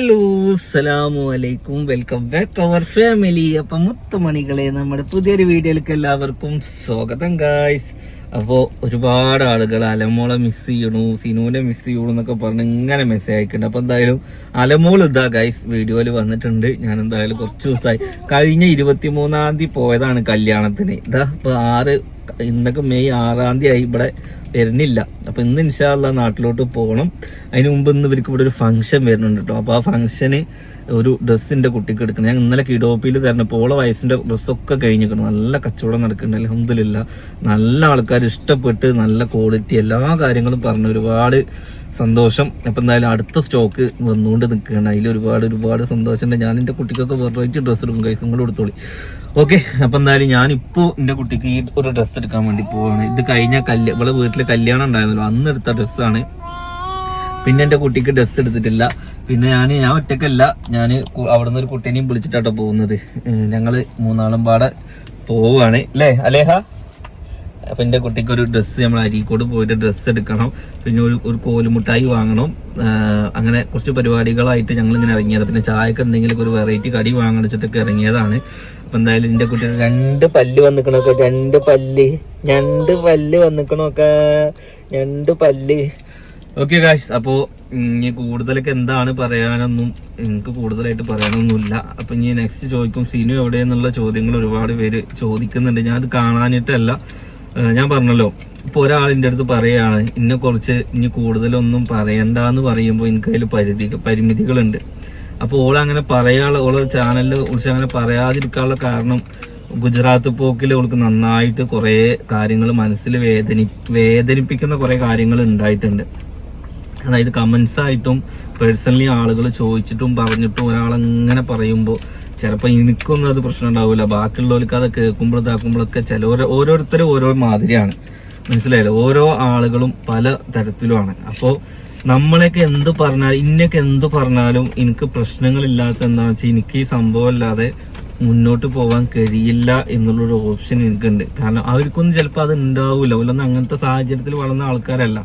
Hello അസ്സലാമു അലൈക്കും, welcome back അവർ family. അപ്പൊ മുത്തുമണികളെ, നമ്മുടെ പുതിയൊരു വീഡിയോയിലേക്ക് എല്ലാവർക്കും സ്വാഗതം ഗായ്സ്. അപ്പോൾ ഒരുപാട് ആളുകൾ അലമോളെ മിസ് ചെയ്യണു, സിനുവിനെ മിസ് ചെയ്യണു എന്നൊക്കെ പറഞ്ഞ് ഇങ്ങനെ മെസ്സേജ് അയക്കുന്നുണ്ട്. അപ്പൊ എന്തായാലും അലമോൾ ഇതാ ഗൈസ് വീഡിയോയിൽ വന്നിട്ടുണ്ട്. ഞാൻ എന്തായാലും കുറച്ച് ദിവസമായി, കഴിഞ്ഞ 23-ാം തീയതി പോയതാണ് കല്യാണത്തിന്. ഇതാ ഇപ്പൊ ഇന്നൊക്കെ മെയ് 6-ാം തീയതി ആയി, ഇവിടെ വരുന്നില്ല. അപ്പൊ ഇന്ന് ഇൻഷാ അല്ലാഹ് നാട്ടിലോട്ട് പോകണം. അതിന് മുമ്പ് ഇന്ന് ഇവർക്ക് ഇവിടെ ഒരു ഫംഗ്ഷൻ വരുന്നുണ്ട് കേട്ടോ. അപ്പൊ ആ ഫംഗ്ഷന് ഒരു ഡ്രസ്സിന്റെ കുട്ടിക്ക് എടുക്കണം. ഞാൻ ഇന്നലെ കിഡോപ്പിയിൽ തരണപ്പോൾ ഓളെ വയസ്സിന്റെ ഡ്രസ്സൊക്കെ കഴിഞ്ഞിരിക്കണം. നല്ല കച്ചവടം നടക്കുന്നുണ്ട്, അൽഹംദുലില്ലാ. നല്ല ആൾക്കാർ ഇഷ്ടപ്പെട്ട്, നല്ല ക്വാളിറ്റി, എല്ലാ കാര്യങ്ങളും പറഞ്ഞു. ഒരുപാട് സന്തോഷം. അപ്പൊ എന്തായാലും അടുത്ത സ്റ്റോക്ക് വന്നുകൊണ്ട് നിൽക്കുകയാണ്. അതിൽ ഒരുപാട് സന്തോഷമുണ്ട്. ഞാൻ എൻ്റെ കുട്ടിക്കൊക്കെ വെറൈറ്റി ഡ്രസ്സ് എടുക്കും, കൈസും കൂടെ എടുത്തോളി. ഓക്കെ, അപ്പൊ എന്തായാലും ഞാനിപ്പോ എൻ്റെ കുട്ടിക്ക് ഈ ഒരു ഡ്രസ്സ് എടുക്കാൻ വേണ്ടി പോവാണ്. ഇത് കഴിഞ്ഞ ഇവിടെ വീട്ടില് കല്യാണം ഉണ്ടായിരുന്നല്ലോ, അന്ന് എടുത്ത ഡ്രസ്സാണ്. പിന്നെ എൻ്റെ കുട്ടിക്ക് ഡ്രസ്സ് എടുത്തിട്ടില്ല. പിന്നെ ഞാൻ ഒറ്റക്കല്ല, ഞാൻ അവിടുന്ന് ഒരു കുട്ടീനെയും വിളിച്ചിട്ടാട്ടോ പോകുന്നത്. ഞങ്ങള് മൂന്നാളും പാടെ പോവുകയാണ് അല്ലേ അലേഹ? അപ്പൊ എൻ്റെ കുട്ടിക്ക് ഒരു ഡ്രസ്സ്, നമ്മൾ അരീക്കോട് പോയിട്ട് ഡ്രസ്സ് എടുക്കണം. പിന്നെ ഒരു കോലുമുട്ടായി വാങ്ങണം. അങ്ങനെ കുറച്ച് പരിപാടികളായിട്ട് ഞങ്ങൾ ഇങ്ങനെ ഇറങ്ങിയത്. പിന്നെ ചായക്ക് എന്തെങ്കിലും ഒരു വെറൈറ്റി കടി വാങ്ങിച്ചിട്ടൊക്കെ ഇറങ്ങിയതാണ്. അപ്പൊ എന്തായാലും എൻ്റെ കുട്ടിക്ക് 2 പല്ല് വന്നിക്കണൊക്കെ, 2 പല്ല് വന്നിക്കണൊക്കെ, 2 പല്ല്. ഓക്കെ ഗായ്സ്, അപ്പോൾ ഇനി കൂടുതലൊക്കെ എന്താണ് പറയാനൊന്നും എനിക്ക് കൂടുതലായിട്ട് പറയാനൊന്നുമില്ല. അപ്പൊ ഇനി നെക്സ്റ്റ് ചോദിക്കും സിനു എവിടെയെന്നുള്ള ചോദ്യങ്ങൾ ഒരുപാട് പേര് ചോദിക്കുന്നുണ്ട്. ഞാൻ അത് കാണാനിട്ടല്ല, ഞാൻ പറഞ്ഞല്ലോ. ഇപ്പൊ ഒരാളിൻ്റെ അടുത്ത് പറയാണ് ഇന്നെ കുറിച്ച് ഇനി കൂടുതലൊന്നും പറയണ്ടെന്ന് പറയുമ്പോൾ എനിക്ക് അതിൽ പരിമിതികളുണ്ട്. അപ്പോൾ ഓളങ്ങനെ ഓളെ ചാനലിനെ കുറിച്ച് അങ്ങനെ പറയാതിരിക്കാനുള്ള കാരണം, ഗുജറാത്ത് പോക്കിൽ ഓൾക്ക് നന്നായിട്ട് കുറേ കാര്യങ്ങൾ മനസ്സിൽ വേദനിപ്പിക്കുന്ന കുറേ കാര്യങ്ങൾ ഉണ്ടായിട്ടുണ്ട്. അതായത് കമന്റ്സ് ആയിട്ടും പേഴ്സണലി ആളുകൾ ചോദിച്ചിട്ടും പറഞ്ഞിട്ടും ഒരാളങ്ങനെ പറയുമ്പോൾ ചിലപ്പോൾ എനിക്കൊന്നും അത് പ്രശ്നം ഉണ്ടാവില്ല, ബാക്കിയുള്ളവർക്ക് അത് ഇതാക്കുമ്പോഴൊക്കെ ഓരോരുത്തരും ഓരോ മാതിരിയാണ്. മനസ്സിലായല്ലോ? ഓരോ ആളുകളും പല തരത്തിലുമാണ്. അപ്പോൾ നമ്മളൊക്കെ എന്ത് പറഞ്ഞാലും, ഇന്നൊക്കെ എന്ത് പറഞ്ഞാലും എനിക്ക് പ്രശ്നങ്ങളില്ലാത്ത എന്താണെന്ന് വെച്ചാൽ, എനിക്ക് ഈ സംഭവം അല്ലാതെ മുന്നോട്ട് പോകാൻ കഴിയില്ല എന്നുള്ളൊരു ഓപ്ഷൻ എനിക്കുണ്ട്. കാരണം അവർക്കൊന്നും ചിലപ്പോൾ അത് ഉണ്ടാവില്ല, ഓലൊന്നും അങ്ങനത്തെ സാഹചര്യത്തിൽ വളർന്ന ആൾക്കാരല്ല.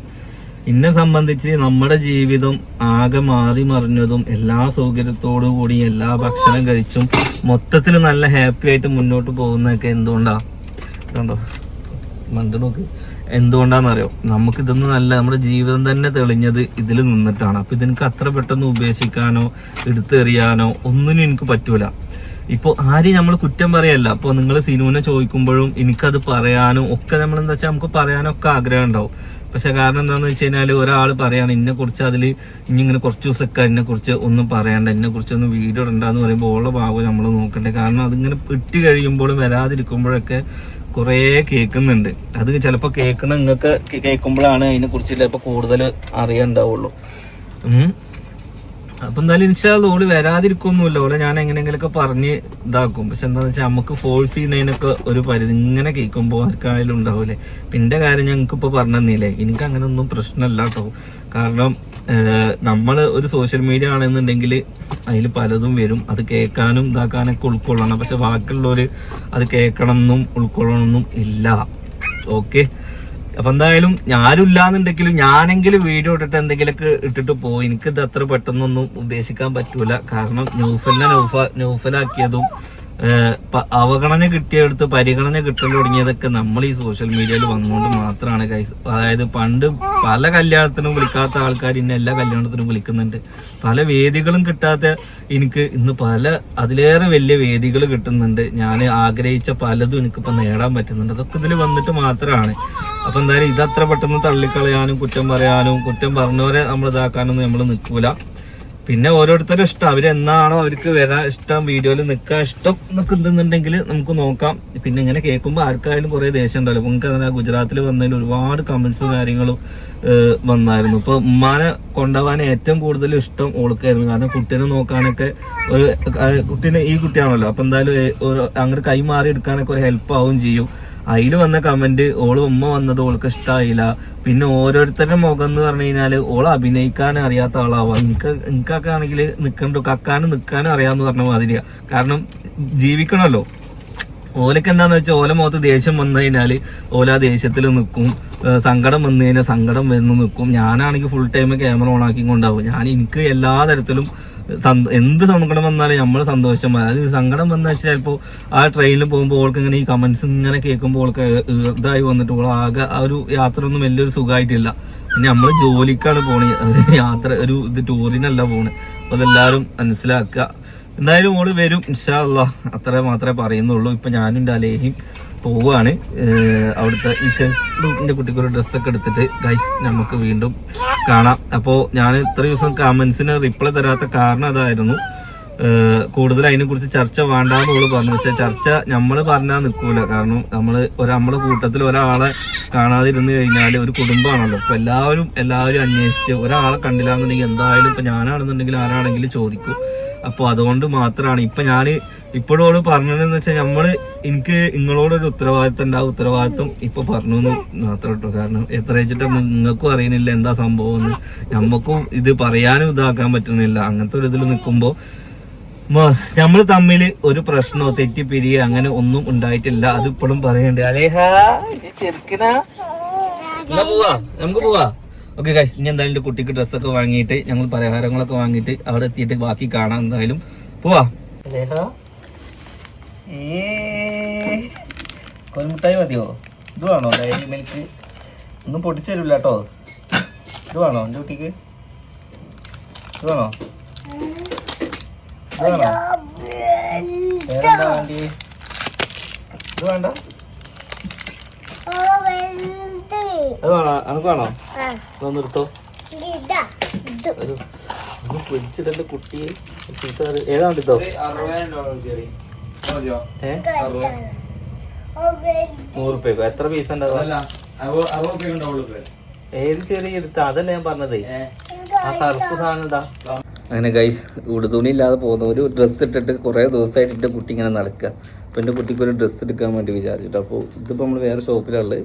എന്നെ സംബന്ധിച്ച് നമ്മുടെ ജീവിതം ആകെ മാറി മറിഞ്ഞതും എല്ലാ സൗകര്യത്തോടു കൂടി എല്ലാ ഭക്ഷണം കഴിച്ചും മൊത്തത്തിൽ നല്ല ഹാപ്പി ആയിട്ട് മുന്നോട്ട് പോകുന്നതൊക്കെ എന്തുകൊണ്ടാണെന്നറിയോ? നമുക്കിതൊന്നും നല്ല, നമ്മുടെ ജീവിതം തന്നെ തെളിഞ്ഞത് ഇതിൽ നിന്നിട്ടാണ്. അപ്പൊ ഇതെനിക്ക് അത്ര പെട്ടെന്ന് ഉപേക്ഷിക്കാനോ എടുത്തെറിയാനോ ഒന്നിനും എനിക്ക് പറ്റൂല. ഇപ്പോൾ ആരെയും നമ്മൾ കുറ്റം പറയല്ല. അപ്പോൾ നിങ്ങൾ സിനുവിനെ ചോദിക്കുമ്പോഴും എനിക്കത് പറയാനും ഒക്കെ, നമ്മളെന്താ വെച്ചാൽ നമുക്ക് പറയാനൊക്കെ ആഗ്രഹം ഉണ്ടാവും. പക്ഷെ കാരണം എന്താണെന്ന് വെച്ച് കഴിഞ്ഞാൽ, ഒരാൾ പറയാണ് എന്നെ കുറിച്ച് അതിൽ ഇങ്ങനെ കുറച്ച് ദിവസമൊക്കെ എന്നെ കുറിച്ച് ഒന്നും പറയണ്ട, എന്നെ കുറിച്ചൊന്നും വീഡിയോ ഇടണ്ടെന്ന് പറയുമ്പോൾ ഉള്ള ഭാഗം നമ്മൾ നോക്കണ്ടേ. കാരണം അതിങ്ങനെ ഇട്ട് കഴിയുമ്പോഴും വരാതിരിക്കുമ്പോഴൊക്കെ കുറേ കേൾക്കുന്നുണ്ട്. അത് ചിലപ്പോൾ നിങ്ങൾക്ക് കേൾക്കുമ്പോഴാണ് അതിനെ കുറിച്ച് ചിലപ്പോൾ കൂടുതൽ അറിയാനുണ്ടാവുള്ളൂ. അപ്പൊ എന്തായാലും ഇൻഷാ അല്ലാഹ് ഓള് വരാതിരിക്കൊന്നുമില്ല. ഓളെ ഞാൻ എങ്ങനെയെങ്കിലൊക്കെ പറഞ്ഞ് ഇതാക്കും. പക്ഷെ എന്താണെന്ന് വെച്ചാൽ നമുക്ക് ഫോഴ്സ് ചെയ്യുന്നതിനൊക്കെ ഒരു പരിധി, ഇങ്ങനെ കേൾക്കുമ്പോൾ ആർക്കായാലും ഉണ്ടാവില്ലേ. പിന്നെ കാര്യം ഞങ്ങൾക്കിപ്പോൾ പറഞ്ഞു തന്നില്ലേ, എനിക്ക് അങ്ങനെ ഒന്നും പ്രശ്നമല്ല കേട്ടോ. കാരണം നമ്മൾ ഒരു സോഷ്യൽ മീഡിയ ആണെന്നുണ്ടെങ്കിൽ അതിൽ പലതും വരും, അത് കേൾക്കാനും ഇതാക്കാനൊക്കെ ഉൾക്കൊള്ളണം. പക്ഷെ ബാക്കിയുള്ളവർ അത് കേൾക്കണം എന്നും ഉൾക്കൊള്ളണമെന്നും ഇല്ല. ഓക്കെ, അപ്പൊ എന്തായാലും ആരും ഇല്ലാന്നുണ്ടെങ്കിലും ഞാനെങ്കിലും വീഡിയോ ഇട്ടിട്ട് എന്തെങ്കിലുമൊക്കെ ഇട്ടിട്ട് പോയി. എനിക്കിത് അത്ര പെട്ടെന്നൊന്നും ഉദ്ദേശിക്കാൻ പറ്റൂല. കാരണം നൗഫലാക്കിയതും അവഗണന കിട്ടിയെടുത്ത് പരിഗണന കിട്ടൽ തുടങ്ങിയതൊക്കെ നമ്മൾ ഈ സോഷ്യൽ മീഡിയയിൽ വന്നുകൊണ്ട് മാത്രമാണ് ഗൈസ്. അതായത് പണ്ട് പല കല്യാണത്തിനും വിളിക്കാത്ത ആൾക്കാർ ഇന്ന് എല്ലാ കല്യാണത്തിനും വിളിക്കുന്നുണ്ട്. പല വേദികളും കിട്ടാത്ത എനിക്ക് ഇന്ന് അതിലേറെ വലിയ വേദികൾ കിട്ടുന്നുണ്ട്. ഞാൻ ആഗ്രഹിച്ച പലതും എനിക്കിപ്പോ നേടാൻ പറ്റുന്നുണ്ട്. അതൊക്കെ ഇതിൽ വന്നിട്ട് മാത്രമാണ്. അപ്പൊ എന്തായാലും ഇതത്ര പെട്ടെന്ന് തള്ളിക്കളയാനും കുറ്റം പറയാനും, കുറ്റം പറഞ്ഞവരെ നമ്മൾ ഇതാക്കാനൊന്നും നമ്മൾ നിൽക്കൂല. പിന്നെ ഓരോരുത്തരും ഇഷ്ടം, അവരെന്നാണോ അവർക്ക് വരാൻ ഇഷ്ടം, വീഡിയോയിൽ നിൽക്കാൻ ഇഷ്ടം എന്നൊക്കെ ഉണ്ടെന്നുണ്ടെങ്കിൽ നമുക്ക് നോക്കാം. പിന്നെ ഇങ്ങനെ കേൾക്കുമ്പോൾ ആർക്കായാലും കുറെ ദേഷ്യം ഉണ്ടല്ലോ. നമുക്ക് അതിനാ ഗുജറാത്തിൽ വന്നതിൽ ഒരുപാട് കമന്റ്സും കാര്യങ്ങളും വന്നായിരുന്നു. ഇപ്പൊ ഉമ്മാനെ കൊണ്ടുപോകാൻ ഏറ്റവും കൂടുതൽ ഇഷ്ടം ഓൾക്കായിരുന്നു. കാരണം കുട്ടീനെ നോക്കാനൊക്കെ കുട്ടീനെ ഈ കുട്ടിയാണല്ലോ. അപ്പൊ എന്തായാലും അങ്ങോട്ട് കൈമാറി എടുക്കാനൊക്കെ ഒരു ഹെൽപ്പ് ആവുകയും ചെയ്യും. അതിൽ വന്ന കമന്റ്, ഓള് ഉമ്മ വന്നത് ഓൾക്ക് ഇഷ്ടമായില്ല. പിന്നെ ഓരോരുത്തരുടെ മുഖം എന്ന് പറഞ്ഞു കഴിഞ്ഞാല് ഓള് അഭിനയിക്കാൻ അറിയാത്ത ആളാവാം. എനിക്കൊക്കെ ആണെങ്കിൽ കക്കാനും നിൽക്കാനും അറിയാന്ന് പറഞ്ഞ മാതിരിയാ. കാരണം ജീവിക്കണമല്ലോ. ഓലക്ക് എന്താന്ന് വെച്ചാൽ ഓല മുഖത്ത് ദേഷ്യം വന്നു കഴിഞ്ഞാല് ഓല ആ ദേഷ്യത്തിൽ നിൽക്കും, സങ്കടം വന്നു കഴിഞ്ഞാൽ സങ്കടം വന്ന് നിൽക്കും. ഞാനാണെങ്കിൽ ഫുൾ ടൈം ക്യാമറ ഓൺ ആക്കി കൊണ്ടാവും. എനിക്ക് എല്ലാ തരത്തിലും എന്ത് സങ്കടം വന്നാലും നമ്മള് സന്തോഷം അത് സങ്കടം വന്നു വെച്ചാൽ ചിലപ്പോ ആ ട്രെയിനിൽ പോകുമ്പോൾ ഓൾക്ക് ഇങ്ങനെ ഈ കമന്റ്സ് ഇങ്ങനെ കേൾക്കുമ്പോൾ ഓൾക്ക് ഇതായി വന്നിട്ട് ഓൾ ആകെ ആ ഒരു യാത്ര ഒന്നും വലിയൊരു സുഖമായിട്ടില്ല. പിന്നെ നമ്മള് ജോലിക്കാണ് പോണേ, യാത്ര ഒരു ഇത് ടൂറിനല്ല പോണ്. അപ്പൊ അതെല്ലാരും മനസ്സിലാക്കുക. എന്തായാലും ഓള് വരും ഇൻഷാ അല്ലാഹ്, അത്ര മാത്രമേ പറയുന്നുള്ളൂ. ഇപ്പൊ ഞാനും എൻ്റെ അലേഹിയും പോവുകയാണ്. അവിടുത്തെ വിശേഷന്റെ കുട്ടിക്ക് ഒരു ഡ്രസ്സൊക്കെ എടുത്തിട്ട് ഗൈസ് നമുക്ക് വീണ്ടും കാണാം. അപ്പോൾ ഞാൻ ഇത്ര ദിവസം കമന്റ്സിന് റിപ്ലൈ തരാത്ത കാരണം അതായിരുന്നു. കൂടുതൽ അതിനെ കുറിച്ച് ചർച്ച വേണ്ടാന്ന് ഓള് പറഞ്ഞു. പക്ഷെ ചർച്ച നമ്മള് പറഞ്ഞാൽ നിൽക്കൂല. കാരണം നമ്മളെ കൂട്ടത്തിൽ ഒരാളെ കാണാതിരുന്ന് കഴിഞ്ഞാൽ ഒരു കുടുംബമാണല്ലോ. ഇപ്പൊ എല്ലാവരും അന്വേഷിച്ച് ഒരാളെ കണ്ടില്ലാന്നുണ്ടെങ്കിൽ എന്തായാലും ഇപ്പൊ ഞാനാണെന്നുണ്ടെങ്കിൽ ആരാണെങ്കിലും ചോദിക്കും. അപ്പൊ അതുകൊണ്ട് മാത്രമാണ് ഇപ്പൊ ഞാൻ ഇപ്പോഴോട് പറഞ്ഞതെന്ന് വെച്ചാൽ എനിക്ക് നിങ്ങളോടൊരു ഉത്തരവാദിത്തം ഇപ്പൊ പറഞ്ഞു എന്ന് മാത്രം കേട്ടോ. കാരണം എത്ര വെച്ചിട്ട് നിങ്ങൾക്കും അറിയുന്നില്ല എന്താ സംഭവം എന്ന്, നമ്മക്കും ഇത് പറയാനും ഇതാക്കാൻ പറ്റുന്നില്ല. അങ്ങനത്തെ ഒരു ഇതിൽ നിൽക്കുമ്പോ നമ്മൾ തമ്മിൽ ഒരു പ്രശ്നമോ തെറ്റിപ്പിരിയോ അങ്ങനെ ഒന്നും ഉണ്ടായിട്ടില്ല. അതിപ്പോഴും പറയണ്ട്. അലേഹാ ചെറുക്കനാ, പോവാ നമുക്ക് പോവാ. ഓക്കെ ഗൈസ്, ഇനി എന്തായാലും എൻ്റെ കുട്ടിക്ക് ഡ്രസ്സൊക്കെ വാങ്ങിയിട്ട് ഞങ്ങൾ പലഹാരങ്ങളൊക്കെ വാങ്ങിയിട്ട് അവിടെ എത്തിയിട്ട് ബാക്കി കാണാം. എന്തായാലും പോവാ. അലേഹാ കോൽമുട്ടായി മതിയോ? ഇത് വേണോ? ഡയറി മിൽക്ക് ഒന്നും പൊട്ടിച്ചു തരില്ല കേട്ടോ. ഇത് വേണോ എൻ്റെ കുട്ടിക്ക്? ഇത് വേണോ? ഇത് വേണോ? വേറെന്താ വേണ്ടി? ഇത് വേണ്ട? അത് വേണോ? അനക്ക് വേണോ? ഒന്ന് എടുത്തോ. പൊരിച്ചിടന്റെ കുട്ടിയെ ഏതാ എടുത്തോ? 100 രൂപ. എത്ര പീസ് ഉണ്ടാവും? ഏത് ചെറിയ എടുത്ത? അതല്ല ഞാൻ പറഞ്ഞത്. ആ കറുപ്പ് സാധനം എന്താ? അങ്ങനെ ഗൈസ്, ഉടുതുണി ഇല്ലാതെ പോകുന്ന ഒരു ഡ്രസ്സ് ഇട്ടിട്ട് കുറേ ദിവസമായിട്ട് എൻ്റെ കുട്ടി ഇങ്ങനെ നടക്കുക. അപ്പോൾ എൻ്റെ കുട്ടിക്ക് ഒരു ഡ്രസ്സ് എടുക്കാൻ വേണ്ടി വിചാരിച്ചിട്ട്. അപ്പോൾ ഇതിപ്പോൾ നമ്മൾ വേറെ ഷോപ്പിലുള്ളത്.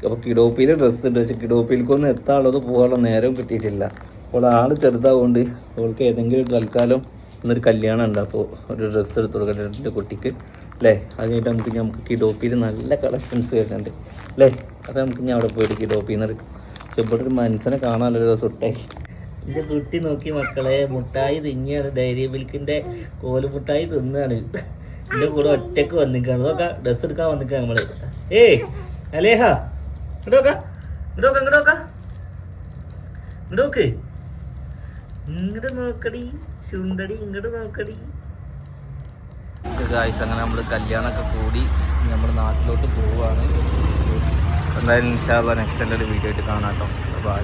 അപ്പോൾ കിഡോപ്പിയിൽ ഡ്രസ്സ് ഉണ്ട്. പക്ഷേ കിഡോപ്പിയിലേക്കൊന്നും എത്താനുള്ളത് പോകാനുള്ള നേരം കിട്ടിയിട്ടില്ല. അപ്പോൾ ആൾ ചെറുതാവുകൊണ്ട് അവൾക്ക് ഏതെങ്കിലും തൽക്കാലം ഇന്നൊരു കല്യാണം ഉണ്ട്. അപ്പോൾ ഒരു ഡ്രസ്സ് എടുത്ത് കൊടുക്കട്ടെ എൻ്റെ കുട്ടിക്ക് അല്ലേ. അത് കഴിഞ്ഞിട്ട് നമുക്ക് കിഡോപ്പിയിൽ നല്ല കളക്ഷൻസ് വരുന്നുണ്ട് അല്ലേ. അപ്പോൾ നമുക്ക് ഇനി അവിടെ പോയിട്ട് കിഡോപ്പിയിൽ നിന്ന് എടുക്കും. പക്ഷെ ഇവിടെ ഒരു മനസ്സിനെ കാണാനൊരു ദിവസം ഇട്ടേ. എൻ്റെ കുട്ടി നോക്കി മക്കളെ, മുട്ടായി തിങ്ങിയാണ്. ഡയറി മിൽക്കിൻ്റെ കോലുമുട്ടായി തിന്നാണ്. എൻ്റെ കൂടെ ഒറ്റക്ക് വന്നിക്കാണ്. നോക്കാം ഡ്രസ്സ് എടുക്കാൻ വന്നിക്കാം നമ്മള്. അലേഹാ ഇങ്ങോട്ട് നോക്കടി ചുണ്ടടി, ഇങ്ങോട്ട് നോക്കടി. അങ്ങനെ നമ്മള് കല്യാണമൊക്കെ കൂടി നമ്മൾ നാട്ടിലോട്ട് പോവാണ്. എന്തായാലും ഇൻഷാ അല്ലാഹ് നെക്സ്റ്റ് വീഡിയോ ആയിട്ട് കാണാം കേട്ടോ. ബൈ.